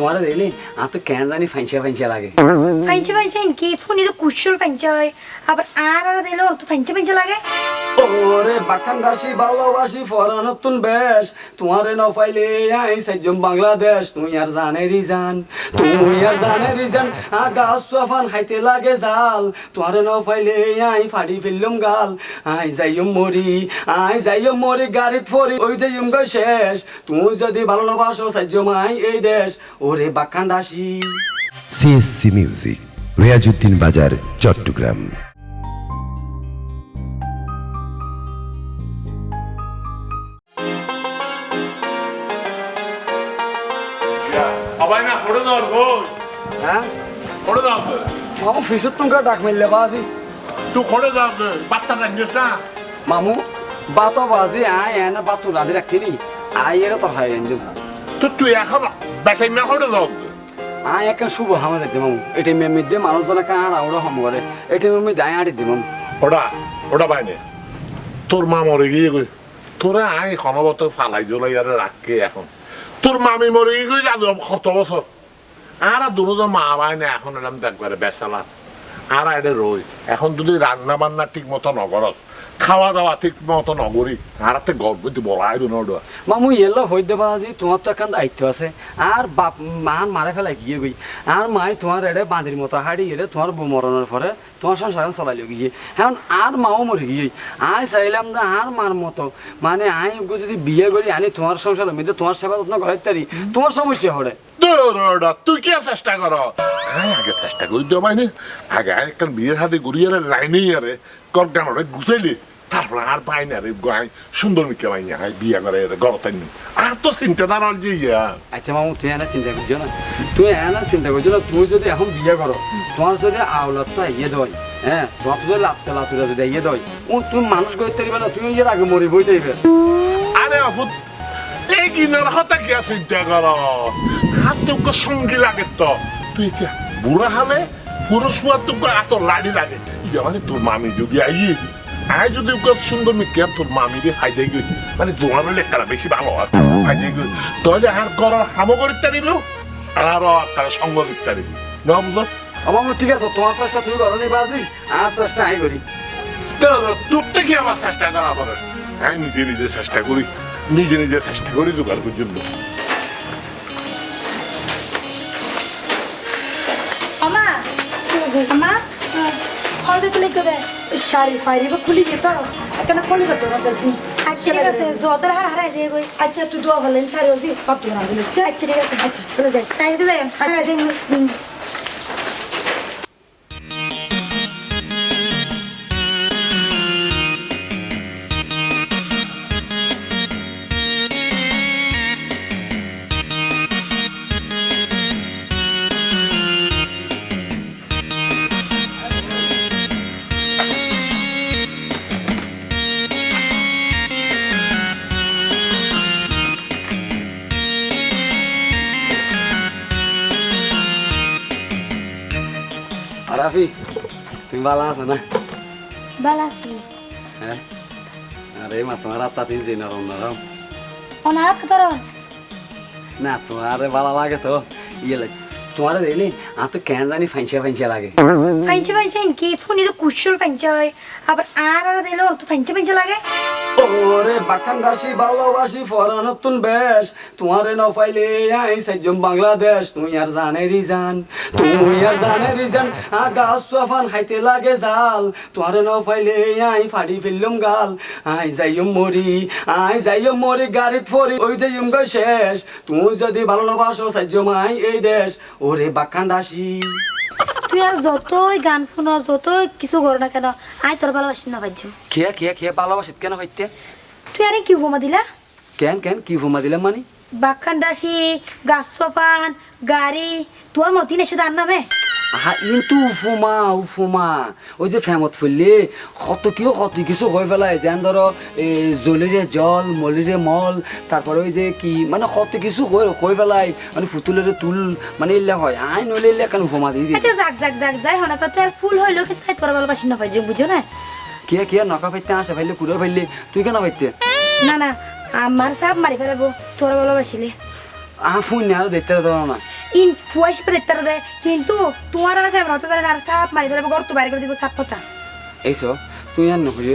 তোমার দিলে আর তো কেন জানি ফাইনসা ফাইনসা লাগে ফাইনসা ফাইনসা ইনকি ফোনে তো কুশল ফাইনসা হয় আবার আর দিলে ওর তো ফাইনসা ফাইনসা লাগে ওরে বাকান রাশি ভালোবাসি ফরা নতুন বেশ তোমারে ন পাইলে আই সাইজম বাংলাদেশ তুই আর জানে রিজান গাছ তোফান খাইতে লাগে জাল তোমারে ন পাইলে আই ফাড়ি ফেললাম গাল আই যাইম মরি গাড়িত ফরি ওই যাইম গই শেষ তুই যদি ভালো না বাসো সাইজম আই এই দেশ ওরে বাকান রাশি সিএসসি মিউজিক রিয়াজউদ্দিন বাজার চট্টগ্রাম। হ্যাঁ মামু ফিসত তুমকা ডাক মিললে বাজি মামু বাতো বাজি আয় এনে বাতু রাধি রাখছিনি আয় এর তো হয় এনজুম আয় একটা শুভ হামা দেখতে মামু এটা মেমি দিয়ে মানুষ জনে কাঁড়া ওরা হম করে এটা মেমি দায় আড়ি দিব মামু ওটা বাইনে তোর মা মরে গিয়ে তোরা আয় ক্ষণবত ফালাই জলাই আর রাখকে এখন তোর মামি মরে গিয়ে যাবে কত বছর আর দুজন মা বাইনে এখন এরকম দেখবারে বেসালা আর এটা রই এখন যদি রান্না বান্না ঠিক মতো নগরস খাওয়া দাওয়া ঠিক মতো নগরী আর একটা গল্প বলাই দো মামু এলো হই দেবা আজি তোমার তো এখন দায়িত্ব আছে আর বাপ মান মারে ফেলাই গিয়ে গই আর মাই তোমার এড়ে বাঁধির মতো হাড়ি এড়ে তোমার বউ মরণের পরে তোমার সংসার চলাইল গিয়ে এখন আর মাও মরে গিয়ে আই চাইলাম না আর মার মতো মানে আই যদি বিয়ে করি আনি তোমার সংসারের মধ্যে তোমার সেবা যত্ন করাই তারি তোমার সমস্যা হরে তুই কি চেষ্টা কর আগে চেষ্টা করি দিও মানে আগে একটা বিয়ে সাথে ঘুরিয়ে লাইনেই আরে কর গানরে গুছাইলি তারপরে আর পাই না রে গাই সুন্দর মিকে পাই না বিয়ে করে গড়তাই নি আর তো চিন্তা না রল যে আচ্ছা মামু তুই এনা চিন্তা করছো না তুই যদি এখন বিয়ে করো তোমার যদি আওলাদ তো ইয়ে দেয় হ্যাঁ তোমার যদি লাভতে লাতুরা যদি ইয়ে দেয় তুমি মানুষ করতে পারবে না তুমি এর আগে মরি বইতে আরে অফুত এই কিনার হতা কি চিন্তা কর হাত তোকে সঙ্গী লাগে তো তুই বুড়া হালে পুরুষ হওয়ার তোকে এত লাড়ি লাগে মানে তোর মামি যদি আই যদি সুন্দর মিকে তোর মামি দিয়ে খাই যাই গই মানে তোমার লেখাটা বেশি ভালো হয় খাই যাই গই তাহলে আর করার সামগ্রিকটা নিব আর তারা সঙ্গ দিতে নিবি না বুঝলো আমার ঠিক আছে তোমার চেষ্টা তুমি করো নি বাজি আর চেষ্টা আই করি তোর থেকে আমার চেষ্টা করা করে আমি নিজে চেষ্টা করি নিজে চেষ্টা করি জোগাড় পর্যন্ত আমা হলদে তুলে করে শাড়ি ফাড়ি বা খুলি যেত কেন খুলি করতো না ঠিক আছে যত হারাই দিয়ে গই আচ্ছা তুই দোয়া বলেন শাড়ি ওজি কত না বলিস আচ্ছা ঠিক আছে আচ্ছা চলে যাই সাইডে যাই আচ্ছা রাফি তুমি ভালো আছো না ভালো আছি হ্যাঁ আরে মা তোমার আত্মা তিন যে নরম নরম ওনার তোর না তোমার ভালো লাগে তো ইয়ে লাগে তোমার দিলে আর তো কেন জানি ফাইনসা লাগে ফাইনসা ইনকি ফোনে তো কুশল ফাইনসা হয় আবার আর দিলে ওর তো ফাইনসা লাগে ওরে বাকান রাশি ভালোবাসি ফরা নতুন বেশ তোমারে ন পাইলে আই সাইজম বাংলাদেশ তুই আর জানে রিজান গাছ তোফান খাইতে লাগে জাল তোমারে ন পাইলে আই ফাড়ি ফেললাম গাল আই যাইম মরি গাড়িত ফরি ওই যাইম গই শেষ তুই যদি ভালো না বাসো সাইজম আই এই দেশ ওরে বাকান রাশি তুই আর যতই গান শুনো যতই কিছু করো না কেন আই তোর ভালোবাসি না ভাইজু খেয়ে ভালোবাসিত কেন হইতে তুই আরে কি উপমা দিলা কেন কি উপমা দিলাম মানে বাখান রাশি গাছ সোপান গাড়ি তোর মর্তি নেশে তার নামে আহা কিন্তু উফুমা ওই যে ফেমত ফুললে কত কিছু হয়ে ফেলায় যেন ধরো জলিরে জল মলিরে মল তারপরে ওই যে কি মানে কত কিছু হয়ে ফেলায় মানে ফুতুলের তুল মানে এলে হয় আই নইলে এলে কেন উপমা দিয়ে আচ্ছা যাক যাই হনা তো আর ফুল হইলো কি তাই তোর ভালোবাসি না পাইছে বুঝো না কে নকা পাইতে আসে ফাইলে কুড়ে ফাইলে তুই কেন পাইতে না আমার সাপ মারি ফেলাবো তোর ভালোবাসিলে আহা ফুল না আর দেখতে ধরো না ইন ফুয়াইশ পে দেখতে দে কিন্তু তোমার আর ফেম হতো জানেন আর সাপ মারি ফেলবে ঘর তো বাইরে করে দিব সাপ কথা এইসব তুই আর নহলে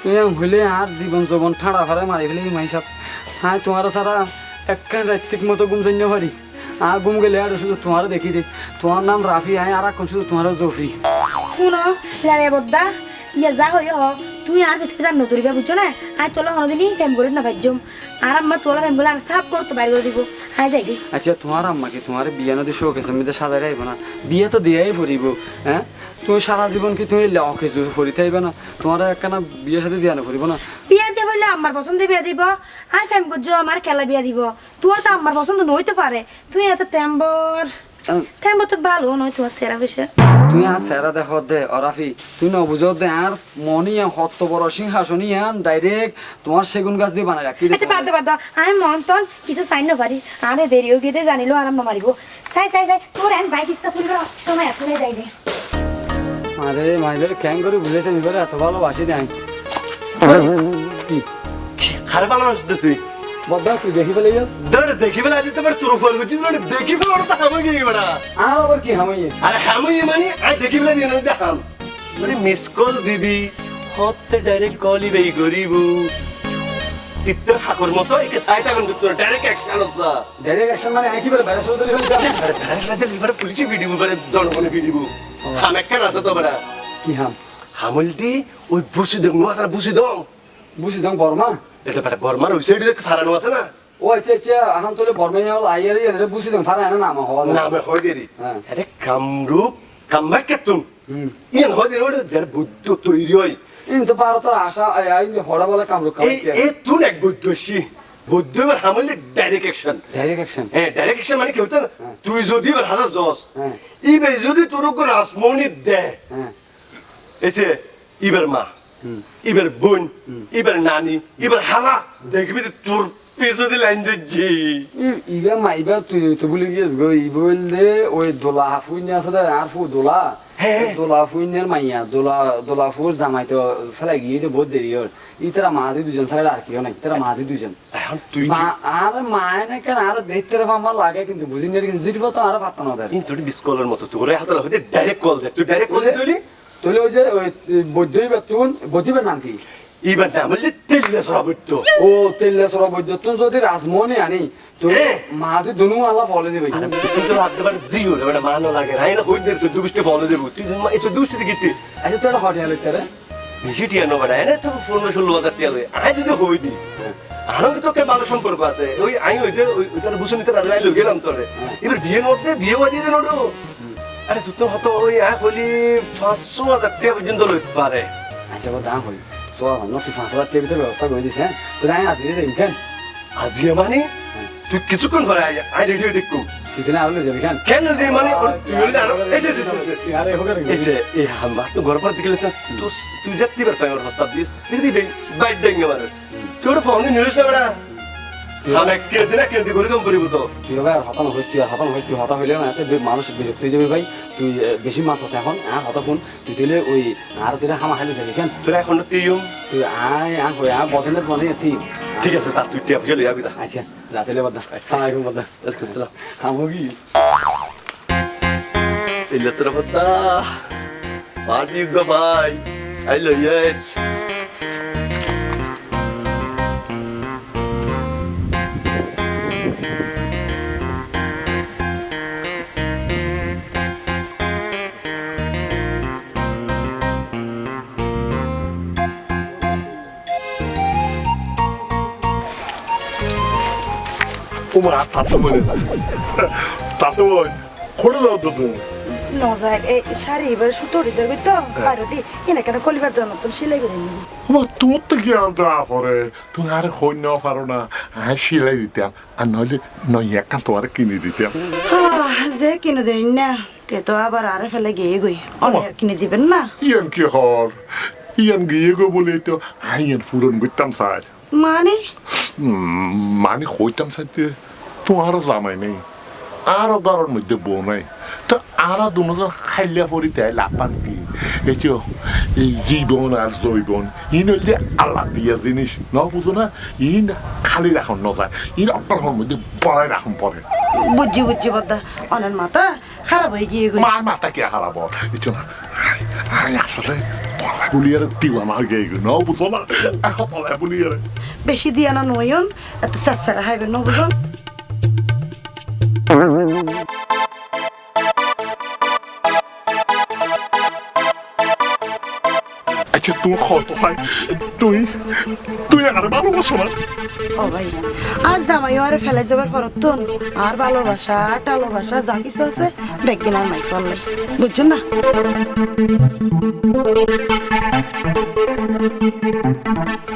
তুই হইলে আর জীবন যৌবন ঠাড়া ফাড়া মারি ফেলে মাই সাপ হ্যাঁ তোমার সারা একখান রাত্রিক মতো ঘুম জন্য পারি আর ঘুম গেলে আর শুধু তোমার দেখি দে তোমার নাম রাফি আয় আর এখন শুধু তোমারও জফি শুনো লারে বদ্দা ইয়া যা হই হ তুমি আর কিছু জান নতুরিবা বুঝছো না আই তোলা হনদিনই ফেম করে না ভাজ্যম আর আম্মা তোলা ফেম বলে আর সাপ করতে বাইরে করে দিব আই যাই দি আচ্ছা তোমার আম্মাকে তোমার বিয়ে নদী শোক আছে আমি তো সাজাই রাখব না বিয়ে তো দিয়াই পড়িব হ্যাঁ তুমি সারা জীবন কি তুমি লকে ফরি থাকবে না তোমার একখানা বিয়ের সাথে দিয়া না পড়িব না বিয়া দিয়ে বললে আমার পছন্দ বিয়া দিব আই ফেম করছো আমার খেলা বিয়া দিব তোর তো আমার পছন্দ নইতে পারে তুই এত তেম্বর তো ভালো নয় তোমার সেরা বেশে তুই আর সেরা দেখ দে অরাফি তুই ন বুঝো দে আর মনি হত্ত বড় সিংহাসনী আন ডাইরেক্ট তোমার সেগুন গাছ দিয়ে বানাই রাখি আচ্ছা বাদ আমি মন্তন কিছু চাই না পারি আরে দেরিও গিয়ে জানিলো আরাম মারিব চাই তোর এন বাইক ইচ্ছা ফুলব সময় এখনই যাই দে আরে মাইদের ক্যাং করে বুঝাইতে নিবার এত ভালোবাসি দেয় কি খারাপ মানুষ তুই বদ্দা তুই দেখি পেলে যাস দড় দেখি বেলা দিতে পারে তোর ফল বুঝছিস না দেখি বেলা ওটা হামই গিয়ে বড়া আর আবার কি হামাইয়ে আরে হামই মানে আই দেখি বেলা দিয়ে না দেখাম মানে মিস কল দিবি হতে ডাইরেক্ট কলই বেই করিব তিত্তর ঠাকুর মতো একে সাইড আগুন তোর ডাইরেক্ট অ্যাকশন হতো ডাইরেক্ট অ্যাকশন মানে একই বেলা বেড়া শুরু করে আরে ডাইরেক্ট লাগে লিভারে পুলিশে ভিডিও করে জনগণে ভিডিও খাম একটা আছে তো বড়া কি হাম হামল দি ওই বুসি দম নোয়াসা বুসি দম বুঝি দাম বর্মা এটা পারে বর্মার ওই সাইডে ফারানো আছে না ও আচ্ছা এখন তোলে বর্মাই হল আইয়ারি এনে বুঝি দাম ফারা এনে নাম হওয়া না আমি হই দেরি হ্যাঁ। আরে কামরূপ কামবাক কেতুন ইয়ান হই দেরি ওটা যার বুদ্ধ তৈরি হয় কিন্তু ভারতের আশা আই হড়া বলে কামরু এই এই তুই এক বুদ্ধছি বুদ্ধ এবার হামলে ডাইরেক্ট অ্যাকশন ডাইরেক্ট অ্যাকশন হ্যাঁ ডাইরেক্ট অ্যাকশন মানে কি হতো তুই যদি এবার হাজার জস হ্যাঁ। ইবে যদি তোর উপর রাসমণি দে হ্যাঁ এসে ইবার মা ইবার বোন ইবার নানি ইবার হালা দেখবি যে তোর পেছনে লাইন দিচ্ছি ইবা মাইবা তুই তো বলে গিয়েছ গো ই বললে ওই দোলা ফুইন আছে না আর ফু দোলা হ্যাঁ। দোলা ফুইনের মাইয়া দোলা ফুর জামাই তো ফেলা গিয়ে তো বহুত দেরি হল ইতারা মাঝি দুজন ছাড়া আর কেউ নাই তারা মাঝি দুজন এখন তুই আর মায় না কেন আর দেখতে আমার লাগে কিন্তু বুঝি না কিন্তু জিরব তো আর পাত্তা না দেয় তোর বিস্কলের মতো তোর হাতে হইতে ডাইরেক্ট কল দে তুই ডাইরেক্ট কল দে তুই তোলে ওই যে ওই বৈদ্যই তুন বৈদ্যবের নাম কি ইবার নাম হচ্ছে তেলে সরাবত ও তেল্লা সরা বৈদ্য তুন যদি রাজমোহনে আনি তো মাঝি দুনু আল্লাহ বলে দেবে আরে তুই তো রাত বার জিও রে মানো লাগে রাই না হইতে সে দুবিষ্টে ফলো দেব তুই এসে দুবিষ্টে গিতে আচ্ছা তোর হটিয়া লইতে রে বেশি টিয়া নো বড় এনে তো 15-16,000 টিয়া লই আই যদি হই দি আরো তো কে ভালো সম্পর্ক আছে ওই আই হইতে ওই তার বুঝুনি তোর রাই লই গেলাম তোরে এবার বিয়ে করতে বিয়ে বাজি দে নডো আরে তুই তো হতো ওই আই হলি 500,000 টিয়া পর্যন্ত লই পারে আচ্ছা ও দাম হই সো নটি 5,000 টাকা ভিতরে ব্যবস্থা করে দিছে তো আই আজি রে কেন আজকে মানে তুই কিছুক্ষণ পরে আই রেডিও দেখু তুই না আলো যাবি কেন যে মানে তুই বলি জানো এই যে আরে হোক এই যে এই হামবা তো ঘর পর দিকে তুই যাত্তি বার ফাইবার প্রস্তাব দিস দেখি বাইট ডেঙ্গে মারে তোর ফোন নিউজ না বড়া আমি কেন দিন করে কম করিব তো কি ভাই হতান হইছি হতা হইলে না এতে মানুষ বিরক্ত হয়ে যাবে ভাই তুই বেশি মাত্রাস এখন আর হতা কোন তুই দিলে ওই আর তুই হামা খালি যাবি কেন তোরা এখন তুইও তুই আয় আয় হই আর বদনের বনে ঠিক ঠিক আছে স্যার তুই টিয়া চলে যাবি আচ্ছা রাতেলে বদনা সালাম আলাইকুম বদনা আসসালাম হামগি এই লচরা বদা পার্টি গো ভাই আই লো ইয়েস ওমা তাতো বলে তাতো খোড়ে দাও তো তুমি নজাক এই শাড়ি এবার সুতোরি দেবে তো বাইরে দি এনে কেন কলিবার জন্য তো সেলাই করে নিবি ওমা তোমার তো কি আর দা পরে তুমি আর হই না পারো না আমি সিলাই দিতাম আর নইলে নয় একা তোমার কিনে দিতাম যে কিনে দেন না কে তো আবার আরে ফেলে গিয়ে গই অনেক কিনে দিবেন না ইয়ান কি হর ইয়ান গিয়ে গো বলে তো আইয়ান ফুরন করতাম স্যার মানে মানে হইতাম সাথে তোমারও জামাই নেই আরো ঘরের মধ্যে বউ নাই তো আরো দুজন খাইলে পরি তাই লাপান কি এই যে এই জীবন আর জৈবন ইন হইলে আল্লাহ দিয়া জিনিস ন বুঝো না ইন খালি রাখন ন যায় ইন আপনার মধ্যে বড়াই রাখন পরে বুঝছি বদ্দা অনেক মাথা খারাপ হয়ে গিয়ে গই মার মাথা কে হারাবো কিছু না আমি আসলে তলায় বুলিয়ারে টিওয়া মার গিয়ে গই নাও বুঝো না এখন তলায় বুলিয়ারে বেশি দিয়া না নয়ন এত সারা হাইবে ন বুঝুন আচ্ছা তুই কত হয় তুই আর ভালোবাসো না ও ভাই আর জামাইও আর ফেলে যাবার পরতন আর ভালোবাসা টালোবাসা যা কিছু আছে বেগিন আর মাই করলে বুঝছো না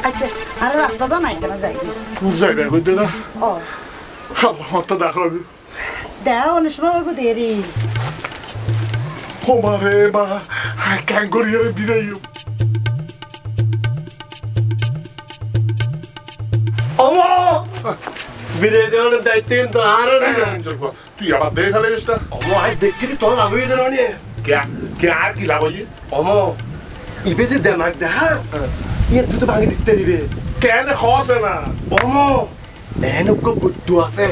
আচ্ছা আর রাস্তা তো নাই কেন যাই যাই না কইতে না ও আমার তো দেখো দেও অনেক সময় হইব দেরি কোমারে বা ক্যাঙ্গুরিয়ারে দিরাই অমো বিরে দেওয়ার দায়িত্ব কিন্তু আর তুই আবার দেখে ফেলিস না অমো আজ দেখি তোর লাভ হয়ে দেওয়া নিয়ে কে আর কি লাভ হইয়ে অমো ইবে যে দেমাক দেখা ইয়ে তুই তো ভাঙি দিতে দিবে কেন খসে না অমো এনক বুদ্ধ আছে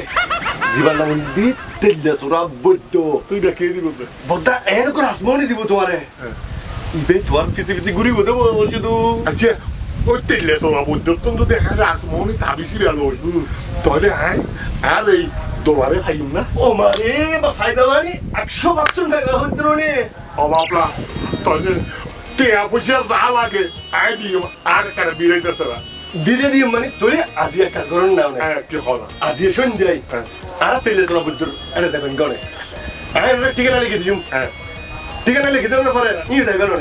জীবন নাম দিত তেলে সুরা বুদ্ধ তুই দেখে দিব বদ্দা এনক রাসমনি দিব তোমারে ইবে তোমার কিছু কিছু ঘুরি বদে শুধু আচ্ছা ওই তেলে তোরা বুদ্ধ তো দেখা যায় আসমনি তাবিসি গেল তাহলে আর এই দোলারে খাইম না ও মারে বা ফায়দা মানে 100% টাকা হইতো নে অবাবলা তাহলে টিয়া পয়সা যা লাগে আই দিও আর কারে বিরাই দিতে না দিলে দিও মানে তুই আজি এক কাজ করুন না হ্যাঁ কি হলো আজি সন্ধ্যায় আর তেলে সুরা বুদ্ধ আরে দেখেন গনে আরে ঠিকানা লিখে দিও হ্যাঁ ঠিকানা লিখে দেওয়ার পরে ই দেখবেন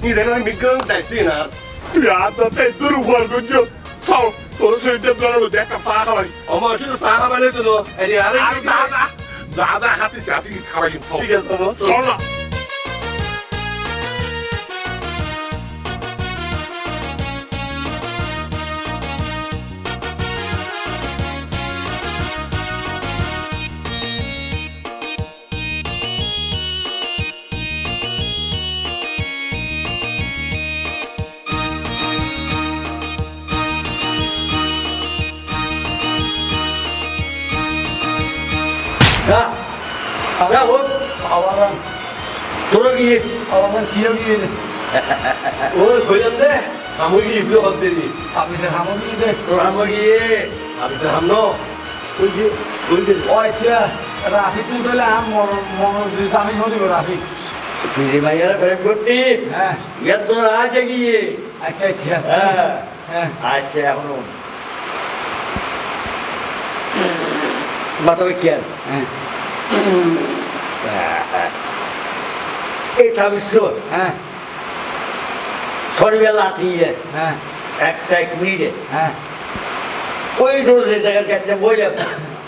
ই দেখবেন মিগ্রন দায়িত্ব না তুই আর তো তাই তোর উপর করছো সব তোর সইতে তোর দেখা ফাঁকা ভাই আমার শুধু সারা মানে তো এই আরে আর দাদা হাতে সাথে খাওয়াই ঠিক আছে তো চল না না আমরা ও আবার তোরা গিয়ে আবার কিও গিয়ে ও কইলাম দে আমি গিয়ে বিয়ে করতে দি আপনি যে হামনি দে আমি গিয়ে আমি যে হামনো ওই যে ও আচ্ছা রাফি তুই বলে আম মন আমি হলি রাফি তুই যে মাইয়ারা প্রেম করতি হ্যাঁ ইয়ার তোর আজ গিয়ে আচ্ছা আচ্ছা হ্যাঁ হ্যাঁ আচ্ছা এখনো বাতাবে কেন হ্যাঁ এই থামিস হ্যাঁ শরীরে লাথিয়ে হ্যাঁ একটা এক মিনিটে হ্যাঁ ওই রোজ এই জায়গার কাছে বইলে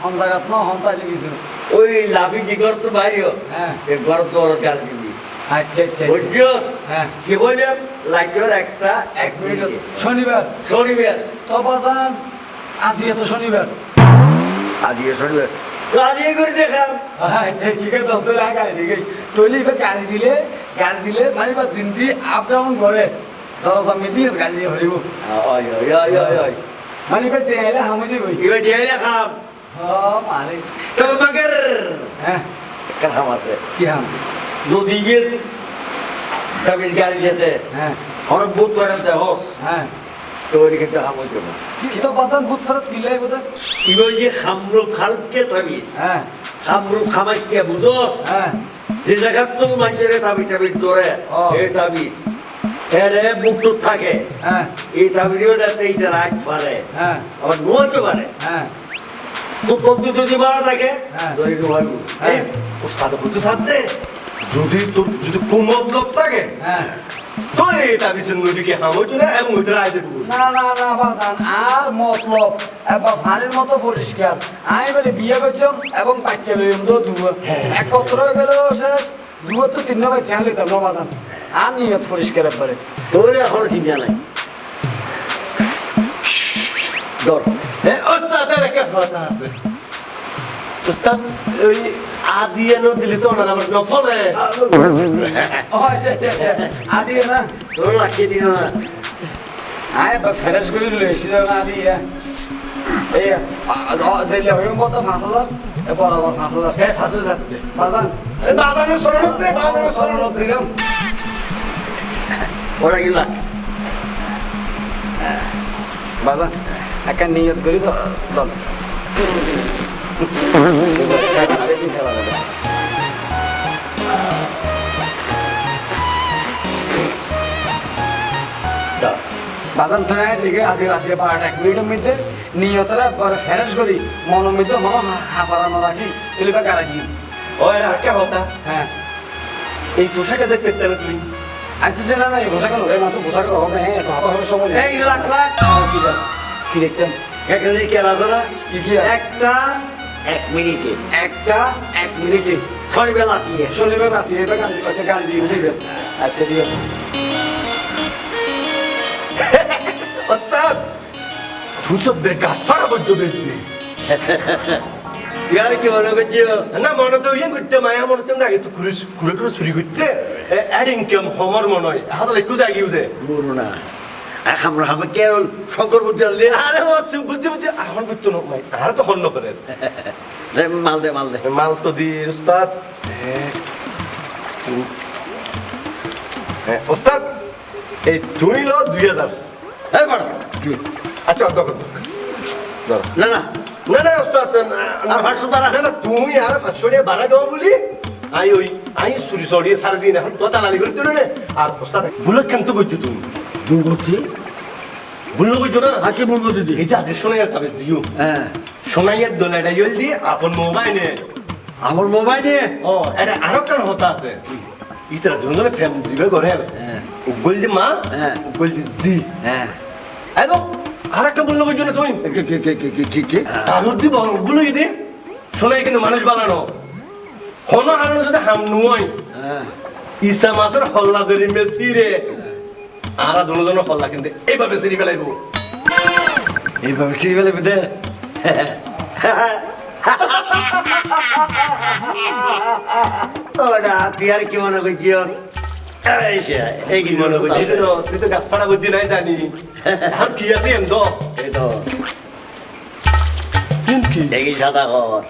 হন জায়গাত ন হন তাই কিছু ওই লাভি কি করতো বাইরেও হ্যাঁ এই ঘর তো ওর কাজ দিবি আচ্ছা আচ্ছা বুঝছো হ্যাঁ কি বললাম লাগবে একটা এক মিনিট শনিবার শনিবার তো বাজান আজকে তো শনিবার আজকে শনিবার রাজি করে দেখাম আচ্ছা ঠিক আছে তো লাগাই দিকে তৈলি গাড়ি দিলে মানে বা জিন্দি আপ ডাউন করে ধরো আমি দিয়ে গাড়ি দিয়ে ভরিব ওই ওই ওই ওই ওই মানে বা ট্রেলে হামে যাবো এবার দিয়ে দেখাম ও মানে চল বাগের হ্যাঁ একটা হাম আছে কি হাম যদি গিয়ে তবে গাড়ি যেতে হ্যাঁ অনেক বুথ করে হস হ্যাঁ তো ওই কিন্তু হাম হইতো না কি তো বাজান বুট ফেরত কিলাই বোধ এবার যে খামরু খালকে থামিস হ্যাঁ খামরু খামাইকে বুঝস হ্যাঁ যে জায়গা তো মানুষের তাবি টাবি তোরে ও। এই তাবিজ এরে বুক থাকে হ্যাঁ এই তাবিজেও যাতে এইটা রাখ পারে হ্যাঁ আবার নড়তে পারে হ্যাঁ তো কত যদি মারা থাকে হ্যাঁ। ধরে নয় হ্যাঁ। ও সাদা বুঝতে সাথে যদি তোর যদি কোন মতলব থাকে হ্যাঁ তো এই তাবিজের নদীকে হামতো না এবং ওইটা আইতে না না না বাজান আর মতলব এবার ভানের মতো পরিষ্কার আমি বলে বিয়ে করছম এবং বাচ্চা লইম তো দুয়া এক পত্র হয়ে গেল শেষ দুয়া তো তিন বাচ্চা লইতাম না বাজান আর নিয়ত পরিষ্কার পারে তোর এখনো চিন্তা নাই ধর হ্যাঁ ওস্তাদের একটা কথা আছে ওস্তাদ ওই আদিয়ানো দিলে তো না আমার নফলে ও আচ্ছা আচ্ছা আচ্ছা আদি না তোর রাখিয়ে দিও না আয় বা ফেরেশ করে লইছি না আদি এই দিলে হইম কত 5000 বরাবর 5,000 হ্যাঁ 5,000 দে বাজান বাজারে সরব দে বাজারে সরব সরল দিলাম ওরা গিলা বাজান একটা নিয়ত করি তো দল বাজান তো নাই দিকে আজকে রাত্রে 12টা 1 মিনিটের মধ্যে নিয়তরা বড় ফেরেশ করি মনের মধ্যে হাসারানো রাখি তুলিবা গাড়া কি ওই আর কে হতা হ্যাঁ এই পোশাকে যে পেতে না তুই আচ্ছা সেটা না পোশাক হবে মাত্র পোশাক হবে হ্যাঁ তো হতা হবে সময় এই লাখ লাখ কি দেখতেন এখানে কি আলাদা কি কি একটা 1 মিনিটে একটা 1 মিনিটে 6 বেলা দিয়ে শনিবার রাত্রে এটা গান আচ্ছা গান দিয়ে উঠে আচ্ছা ঠিক আছে ওস্তাদ তুই তো বেগাস ফাড়া বদ্ধ দেখবি তুই আর কি মনে করছিস না মনে তো ইয়ে করতে মায়া মনে তো আগে তো ঘুরে ঘুরে ঘুরে চুরি করতে অ্যাড ইনকাম হমর মনে হয় হাতে একটু জাগিয়ে দে বলো না আমরা হবে কেবল শঙ্কর বুদ্ধি দিয়ে আরে ও বুঝছে বুঝছে এখন বুঝতো না ভাই আর তো হন্য করে মাল দে মাল দে মাল তো দি ওস্তাদ ওস্তাদ এই তুই লো 2,000 এই বড় আচ্ছা দেখো না না না না ওস্তাদ আর 500 টাকা না না তুমি আর 500 টাকা বাড়া দাও বলি আই চুরি সরিয়ে সারা দিন এখন তো দালালি করতে না আর ওস্তাদ ভুল কেন তো করছো তুমি ভুল করছি ভুল করছো না আজকে ভুল করছি এই যে আজকে শোনাইয়ার তাবিজ দিও হ্যাঁ শোনাইয়ার দোলাটা ইল দি আপন মোবাইলে আমার মোবাইলে ও আরে আরো কেন হতা আছে ইতরা দুজনে ফ্রেম দিবে করে হ্যাঁ উগল দি মা হ্যাঁ। উগল দি জি হ্যাঁ এবং আর একটা বললো করছো না তুমি কি তারুর দি বলো দি শোনাই কিন্তু মানুষ বানানো হন আনো যদি হাম নুয় হ্যাঁ ঈসা মাসের হল্লা ধরে মেসি রে আর দুজন হল্লা কিন্তু এইভাবে সিরি ফেলাইবো এইভাবে সেই বেলা বেদে ওরা তুই আর কি মনে করছিস এই কি মনে করছিস তুই তো গাছ ফাড়া বুদ্ধি নাই জানি এখন কি আছে এম তো এই তো কি দেখি সাদা কর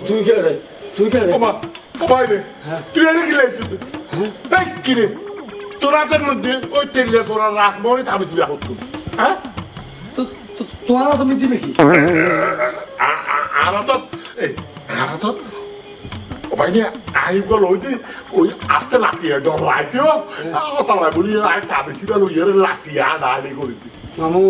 তুই কে রে তুই কে রে তুই এটা কি লাগছিস এই কি রে তোর হাতের মধ্যে ওই তেলে তোরা রাখবো তাবিজ বিয়া করতো হ্যাঁ তোমার তুমি দিবে কি আরাতত এই আরাতত ভাই নিয়ে আই গল হইতে ওই আস্তে লাতিয়া ডর লাইতেও তালা বলি আর তাবিজটা লইয়ার লাতিয়া দাঁড়ি করিতে মামু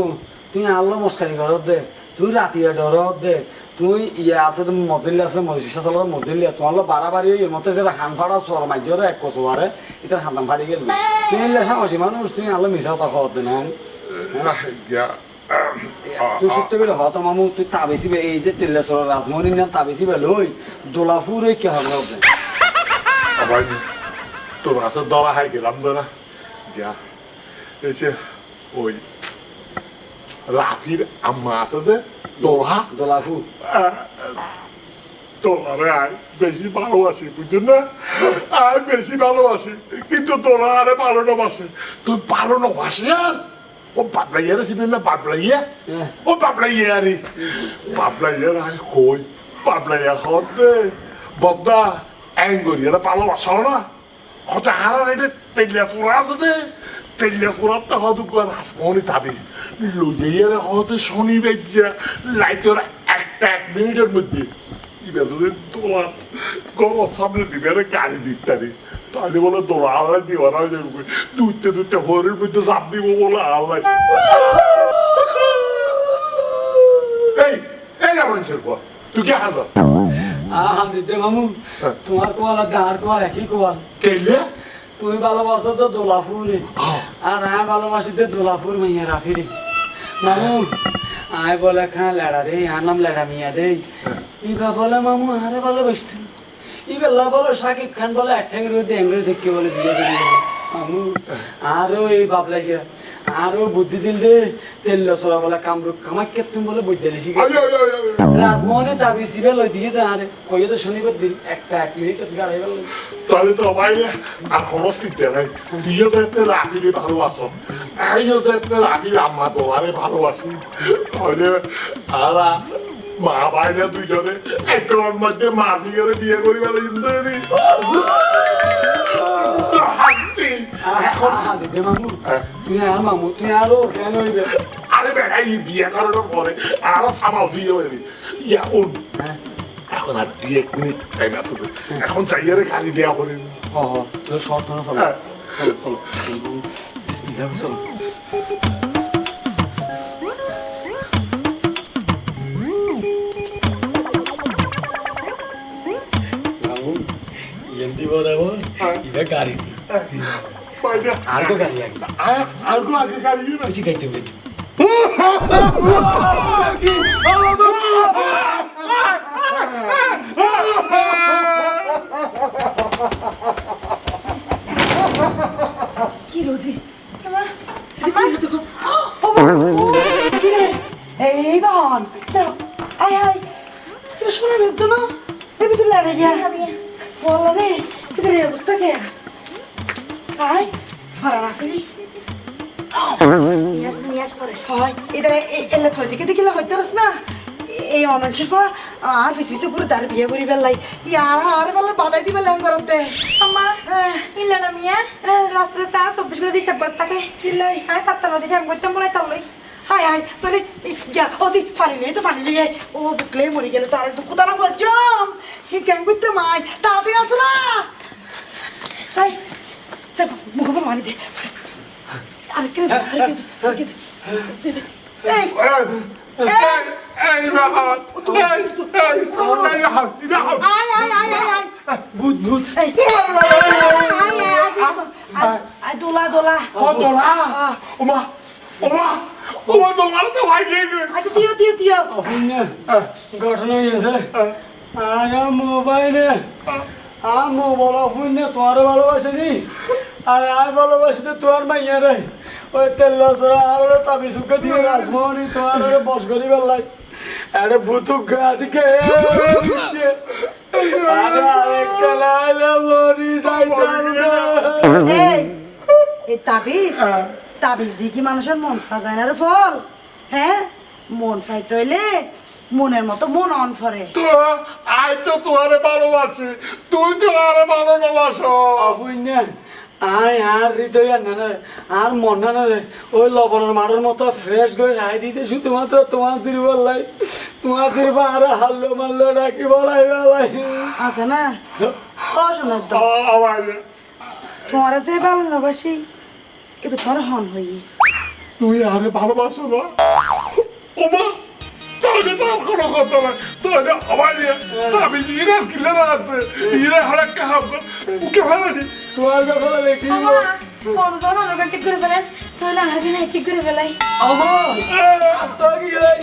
তুই আল্লাহ মস্কারি ঘরত দে তুই রাতিয়া ডরত দে তুই ইয়ে আছে মজিল্লি আছে মজিষা চলার মজিল্লি তোমার বাড়াবাড়ি এর মতো যেটা হান ফাড়া চর মাঝরে এক কচুয়ারে এটা হান্দাম ফাড়ি গেল তুই এলে সাহসী মানুষ তুই আল্লাহ মিশা কথা খবর দে না তুই সত্যি করে হতো মামু তুই তাবেসি এই যে তেলে চর রাজমণি না তাবেসি লই দোলাফুর ওই কে হবে আবার তোর আছে দরা হাই গেলাম না গিয়া এসে ওই রাফির আম্মা আছে দে দোহা দোলাফু তোরা আয় বেশি ভালোবাসি বুঝছেন না আয় বেশি ভালোবাসি কিন্তু তোরা আরে ভালো না বাসে তুই ভালো না বাসে আর ও বাবলাইয়া রে চিনেন না বাবলাইয়া ও বাবলাইয়া আরে বাবলাইয়া আয় কই বাবলাইয়া হতে বদ্দা অ্যাঙ্গরিয়া ভালোবাসা না হতে হারা রে তেলিয়া তোরা আছে তেলিয়া তোরা তো হয়তো রাসমনি তাবিজ লুজাইয়া রে হতে শনি বেজিয়া লাইটের একটা 1 মিনিটের মধ্যে ইবেজুরে তোলা গরম সামনে দিবে রে গাড়ি দিকটারে তাহলে বলে তোলা আল্লাহ দিওয়ানা হয়ে যাবে দুইতে দুইতে হরের মধ্যে চাপ দিব বলে আল্লাহ এই এই মানুষের পর তুই কে হাত দিতে মামু তোমার কোয়াল আর দাঁড় কোয়াল একই কোয়াল তেলে তুমি ভালোবাসো তো দোলাফুরে আর আমি ভালোবাসি তো দোলাফুর মাইয়া রাফিরে মামু আয় বলে খান লেড়া দে আর নাম লেড়া মিয়া দে ইবা বলে মামু আরে ভালোবাসতেন ইবেল্লা বলে সাকিব খান বলে এক ঠ্যাং রোদে এঙ্গরে দেখে বলে বিয়ে করে মামু আরও এই বাবলাইছে আরো বুদ্ধি দিল রে তেল লসরা বলে কামরূপ কামাই কে তুমি বলে বৈদ্য শিখে রাজমোহনে তাবি সিবে লই দিয়ে আরে কইয়ে তো শনিবার দিন একটা 1 মিনিট গাড়ি গেল তাহলে তো ভাই আর কোনো চিন্তা নাই তুইও তো একটা রাখিলে ভালোবাসো আমিও তো একটা রাখি আম্মা তোমারে ভালোবাসি তাহলে আর মা ভাইরা দুইজনে একটার মধ্যে মাঝি করে বিয়ে করি বলে কিন্তু এখন দে মামু তুই আর মামু তুই আরো কেন হইবে আরে বেটা এই বিয়ে করানোর পরে আরো থামাও দিয়ে হয়ে ইয়া উন এখন আর 1 মিনিট টাইম আছে এখন চাইয়ারে খালি দেয়া করে হ হ তোর শর্ট না চলো চলো চলো বিসমিল্লাহ চলো এন্দি বড়াবো ইবা গাড়ি আর কো গাড়ি আগে আর কো আগে গাড়ি না বেশি গাইছে বেশি কি রোজি এই বান আয় আয় তুমি শোনা বেদ না এই ভিতরে লড়ে গিয়া বললা রে ভিতরে অবস্থা কে আয় ফারান আসেনি হয় এদারে এলে থই থেকে দেখিলে হইতারস না এই অনশফ আর পিছে পুরো তার বিয়ে করি বেলাই ইয়ার আর বলে বাধাই দিবে ল্যাং করতে আম্মা ইল্লা না মিয়া রাস্তায় তা 24 ঘন্টা ডিস্টার্ব করতে থাকে কিলাই আমি পাত্তা নদী ফ্যাম করতে মনে তার লই হাই হাই তোরে গিয়া ওসি ফানি লিয়ে ও বুকলে মরি গেল তার তো কোথা না বলছম কি কেন করতে মাই তাড়াতাড়ি আসো না তাই সে মুখ মানি দে আরে কে এই এই বাবা আয় আয় আয় আয় আয় ভূত ভূত এই আয় দোলা দোলা ও তোলা ওমা ওমা ওমা তোমার তো ভাই গেছে আচ্ছা দিও দিও দিও অপুণ্য ঘটনা হয়েছে আর মোবাইলে আর মোবাইল অপুণ্য তোমারও ভালোবাসেনি আর আর ভালোবাসিতে তোমার মাইয়া রে ওই তেল লসরা আর তাবি সুখে দিয়ে রাজমোহনী তোমার বস করি বেলাই আরে ভুতুক গাদিকে আরে আরেকটা লাইলে মরি যাইতাম এই তাবিজ তাবিজ দিয়ে কি মানুষের মন সাজায় না রে ফল হ্যাঁ মন ফাইতে হইলে মনের মতো মন অন ফরে তো আই তো তোমারে ভালোবাসি তুই তো আরে ভালোবাসো অপুণ্য আয় আর হৃদয় আর না আর মন না রে ওই লবণের মাঠের মতো ফ্রেশ করে রায় দিতে শুধুমাত্র তোমার তিরুবল্লাই তোমার তিরুবা আর হাল্লো মাল্লো ডাকি বলাই বলাই আছে না ও শোনার তো আমার তোমার যে ভালোবাসি এবার তোমার হন হই তুই আরে ভালোবাসো না ওমা তাহলে তো আর কোনো কথা নাই তাহলে আমার আমি ইরা কিলে রাখতে ইরা হারাক কাহাব ওকে ভালো নি তোমার ব্যাপারে দেখি আম্মা কোন জন আমরা ঠিক করে ফেলেন তাহলে আগে না ঠিক করে ফেলাই আমার তো কি গেলাই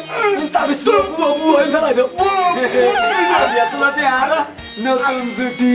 তবে তো বুয়া বুয়া হয়ে ফেলাই দাও আর তোমাতে আর নতুন ছুটি